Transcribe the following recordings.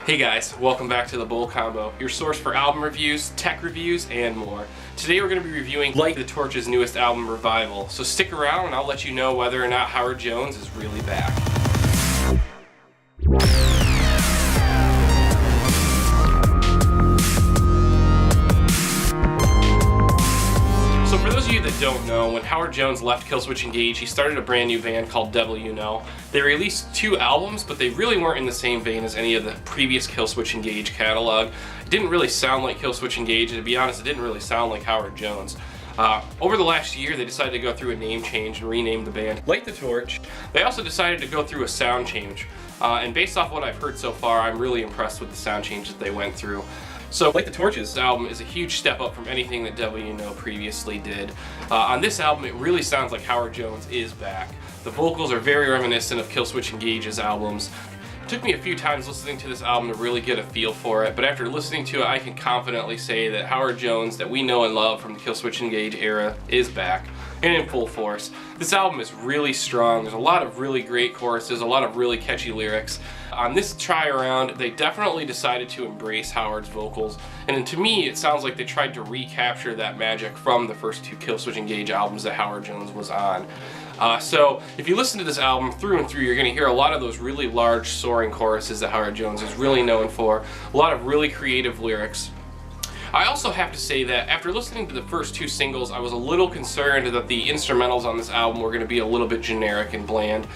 Hey guys, welcome back to the Bowl Combo, your source for album reviews, tech reviews, and more. Today we're going to be reviewing Light the Torch's newest album, Revival. So stick around and I'll let you know whether or not Howard Jones is really back. So for those of you that don't know, when Howard Jones left Killswitch Engage, he started a brand new band called Devil You Know. They released 2 albums, but they really weren't in the same vein as any of the previous Killswitch Engage catalog. It didn't really sound like Killswitch Engage, and to be honest, it didn't really sound like Howard Jones. Over the last year, they decided to go through a name change and rename the band Light the Torch. They also decided to go through a sound change, and based off what I've heard so far, I'm really impressed with the sound change that they went through. So Light the Torch's album is a huge step up from anything that Devil You Know previously did. On this album, it really sounds like Howard Jones is back. The vocals are very reminiscent of Killswitch Engage's albums. It took me a few times listening to this album to really get a feel for it, but after listening to it, I can confidently say that Howard Jones, that we know and love from the Killswitch Engage era, is back and in full force. This album is really strong. There's a lot of really great choruses, a lot of really catchy lyrics. On this try around, they definitely decided to embrace Howard's vocals, and to me, it sounds like they tried to recapture that magic from the first 2 Killswitch Engage albums that Howard Jones was on. So if you listen to this album through and through, you're going to hear a lot of those really large soaring choruses that Howard Jones is really known for, a lot of really creative lyrics. I also have to say that after listening to the first 2 singles, I was a little concerned that the instrumentals on this album were going to be a little bit generic and bland.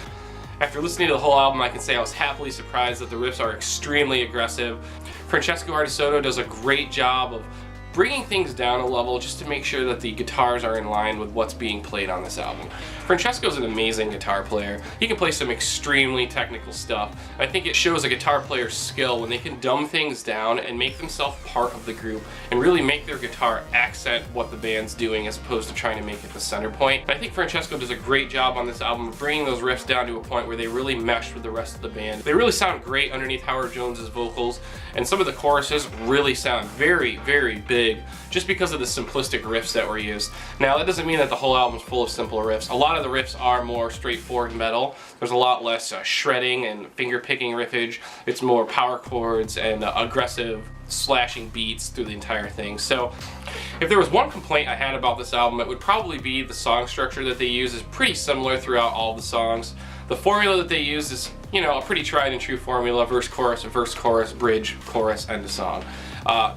After listening to the whole album, I can say I was happily surprised that the riffs are extremely aggressive. Francesco Artisotto does a great job of bringing things down a level just to make sure that the guitars are in line with what's being played on this album. Francesco's an amazing guitar player. He can play some extremely technical stuff. I think it shows a guitar player's skill when they can dumb things down and make themselves part of the group and really make their guitar accent what the band's doing as opposed to trying to make it the center point. And I think Francesco does a great job on this album of bringing those riffs down to a point where they really mesh with the rest of the band. They really sound great underneath Howard Jones's vocals, and some of the choruses really sound very, very big just because of the simplistic riffs that were used. Now, that doesn't mean that the whole album's full of simple riffs. A lot of the riffs are more straightforward metal. There's a lot less shredding and finger-picking riffage. It's more power chords and aggressive slashing beats through the entire thing. So if there was one complaint I had about this album, it would probably be the song structure that they use is pretty similar throughout all the songs. The formula that they use is, you know, a pretty tried and true formula: verse, chorus, bridge, chorus, end of song.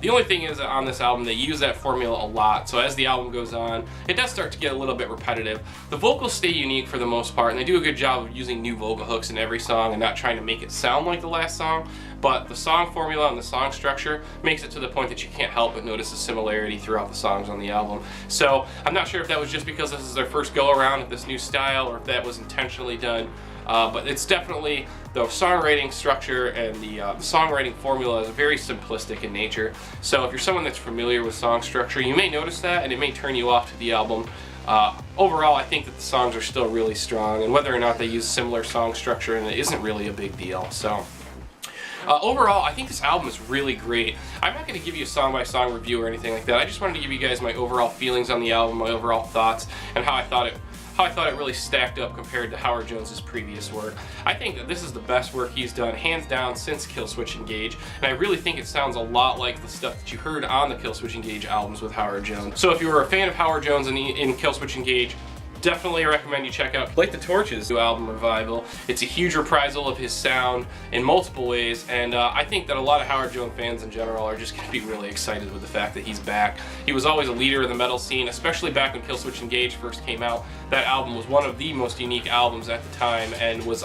The only thing is that on this album they use that formula a lot, so as the album goes on, it does start to get a little bit repetitive. The vocals stay unique for the most part, and they do a good job of using new vocal hooks in every song and not trying to make it sound like the last song, but the song formula and the song structure makes it to the point that you can't help but notice a similarity throughout the songs on the album. So I'm not sure if that was just because this is their first go around with this new style or if that was intentionally done. But it's definitely, the songwriting structure and the songwriting formula is very simplistic in nature. So if you're someone that's familiar with song structure, you may notice that and it may turn you off to the album. Overall, I think that the songs are still really strong, and whether or not they use similar song structure and it isn't really a big deal. So overall, I think this album is really great. I'm not going to give you a song-by-song review or anything like that. I just wanted to give you guys my overall feelings on the album, my overall thoughts, and how I thought it really stacked up compared to Howard Jones's previous work. I think that this is the best work he's done, hands down, since Killswitch Engage, and I really think it sounds a lot like the stuff that you heard on the Killswitch Engage albums with Howard Jones. So if you were a fan of Howard Jones in Killswitch Engage, definitely recommend you check out Light the Torch's new album, Revival. It's a huge reprisal of his sound in multiple ways, and I think that a lot of Howard Jones fans in general are just going to be really excited with the fact that he's back. He was always a leader of the metal scene, especially back when Killswitch Engage first came out. That album was one of the most unique albums at the time and was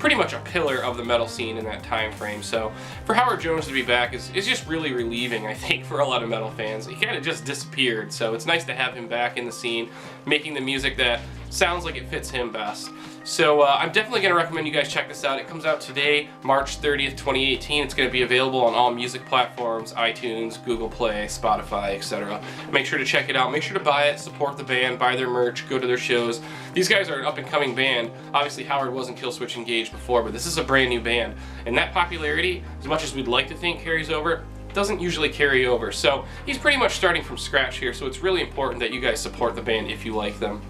pretty much a pillar of the metal scene in that time frame. So for Howard Jones to be back is just really relieving, I think, for a lot of metal fans. He kind of just disappeared, so it's nice to have him back in the scene, making the music that sounds like it fits him best. So I'm definitely going to recommend you guys check this out. It comes out today, March 30th, 2018. It's going to be available on all music platforms, iTunes, Google Play, Spotify, etc. Make sure to check it out. Make sure to buy it, support the band, buy their merch, go to their shows. These guys are an up-and-coming band. Obviously, Howard wasn't Killswitch Engage before, but this is a brand new band. And that popularity, as much as we'd like to think carries over, doesn't usually carry over. So he's pretty much starting from scratch here, so it's really important that you guys support the band if you like them.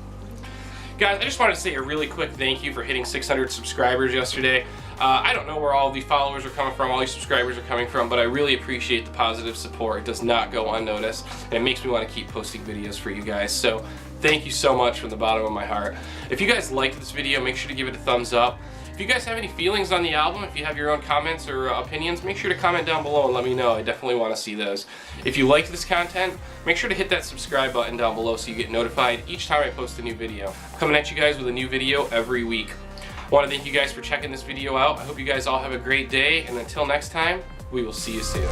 Guys, I just wanted to say a really quick thank you for hitting 600 subscribers yesterday. I don't know where all these followers are coming from, all these subscribers are coming from, but I really appreciate the positive support. It does not go unnoticed, and it makes me want to keep posting videos for you guys. So thank you so much from the bottom of my heart. If you guys liked this video, make sure to give it a thumbs up. If you guys have any feelings on the album, if you have your own comments or opinions, make sure to comment down below and let me know. I definitely want to see those. If you like this content, make sure to hit that subscribe button down below so you get notified each time I post a new video. I'm coming at you guys with a new video every week. I want to thank you guys for checking this video out. I hope you guys all have a great day, and until next time, we will see you soon.